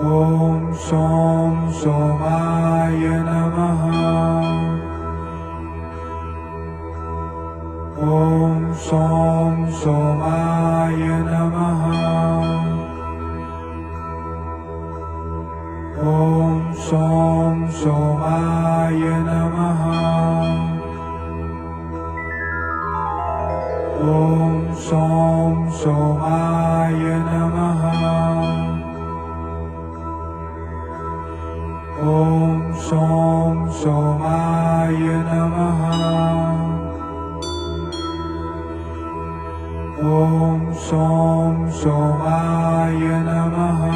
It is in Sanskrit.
ॐ सों सोमाय नमः। ॐ सों सोमाय नमः। ॐ सों सोमाय नमः। ॐ सों सोमाय नमः। ॐ सों सोमाय नमः। ॐ सों सोमाय नमः।